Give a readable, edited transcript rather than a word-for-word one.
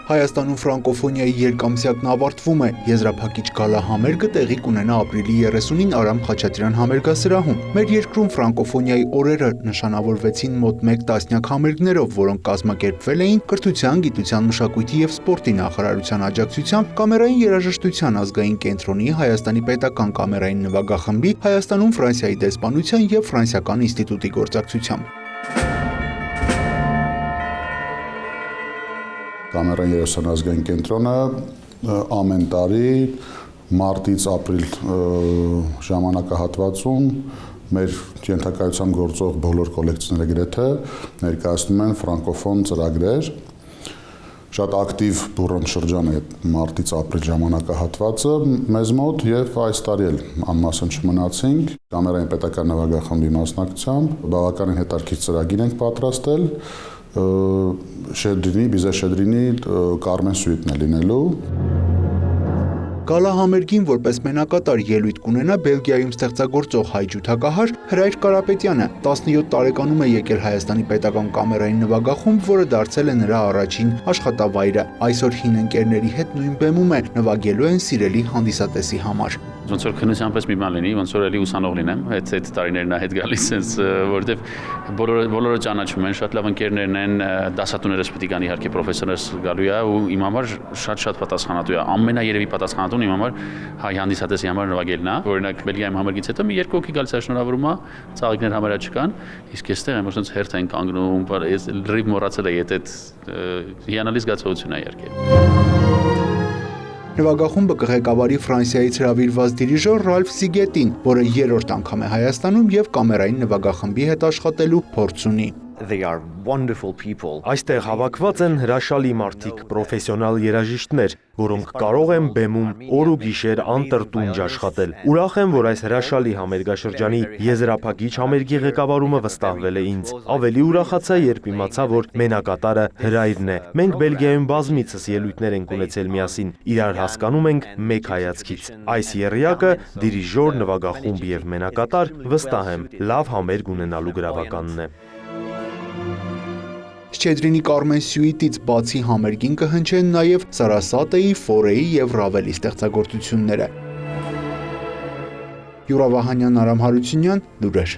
Հայաստանում ֆրանկոֆոնիայի երկամսյակն ավարտվում է, եզրափակիչ գալա համերգը տեղի կունենա ապրիլի 30-ին Արամ Խաչատրյան համերգասրահում։ Մեր երկրում ֆրանկոֆոնիայի օրերը նշանավորվեցին մոտ 1 տասնյակ համերգներով, որոնք կազմակերպվել էին Կրթության, Գիտության, Մշակույթի և Սպորտի նախարարության աջակցությամբ, Կամերային երաժշտության ազգային կենտրոնի, Հայաստանի պետական կամերային նվագախմբի, Հայաստանում Ֆրանսիայի դեսպանության և Ֆրանսիական ինստիտուտի գործակցությամբ։ Կամերային երաժշտության ազգային կենտրոնը ամեն տարի մարտից ապրիլ ժամանակահատվածում մեր ենթակայությամբ գործող բոլոր կոլեկցիաները գրեթե ներկայացնում են ֆրանկոֆոն ծրագրեր։ Շատ ակտիվ բուռն շրջան է մարտից ապրիլ ժամանակահատվածը մեզ մոտ եւ այս տարի էլ անմասն չմնացինք։ Կամերային պետական նվագախմբի մասնակցությամբ բավականին հետաքրքիր ծրագիր ենք պատրաստել։ Բիզե Շեդրինի Կարմեն Սյուիտն է լինելու։ Գալա համերգին որպես մենակատար ելույթ կունենա Բելգիայում ստեղծագործող հայ ջութակահար Հրայր Կարապետյանը, 17 տարեկանում է եկել Հայաստանի պետական կամերային նվագախումբ, որը դարձել է նրա առաջին աշխատավայրը։ Այսօր հին ընկերների հետ նույն բեմում է, նվագելու են սիրելի հանդիսատեսի համար։ Ոնց որ քննության պես մի բան լինի, ոնց որ էլի ուսանող լինեմ, այդ տարիներն է հետ գալիս sense, որովհետև բոլորը ճանաչում են, շատ լավ ընկերներն են, դասատուներս պետք է գան իհարկե պրոֆեսորս գալու է ու իմ համար շատ պատասխանատու է։ Ամենաերևի պատասխանատուն իմ համար հայ հանդիսատեսի համար նվագելն է։ Օրինակ Բելգիայում համերգից հետո մի երկու հոգի գալիս է շնորհավորում, ծաղիկներ համարը չկան, իսկ այստեղ եմ ոնց հերթ են կանգնում, ես լրիվ մոռացել եի այդ հիանալի զգացողություն է իհարկե։ Նվագախումբը կղեկավարի Ֆրանսիայից հրավիրված դիրիժոր Ռալֆ Սիգետին, որը երրորդ անգամ է Հայաստանում և կամերային նվագախմբի հետ աշխատելու փորձ ունի։ Այստեղ հավաքված են հրաշալի մարդիկ, պրոֆեսիոնալ երաժիշտներ, որոնք կարող են բեմում օր ու գիշեր անտրտունջ աշխատել։ Ուրախ եմ, որ այս հրաշալի համերգաշրջանի եզրափակիչ համերգի ղեկավարումը վստահվել է ինձ։ Ավելի ուրախացա, երբ իմացա, որ մենակատարը Հրայրն է։ Մենք Բելգիայում բազմիցս ելույթներ ենք ունեցել միասին, իրար հասկանում ենք մեկ հայացքից։ Այս եռյակը դիրիժոր, նվագախումբ և մենակատար, վստահ եմ, լավ համերգ ունենալու գրավականն է։ Շչեդրինի Կարմեն Սյուիտից բացի համերգին կհնչեն նաև Սարասատեի, Ֆորեի և Ռավելի ստեղծագործությունները։ Յուրա Վահանյան, Արամ Հարությունյան, լուրեր։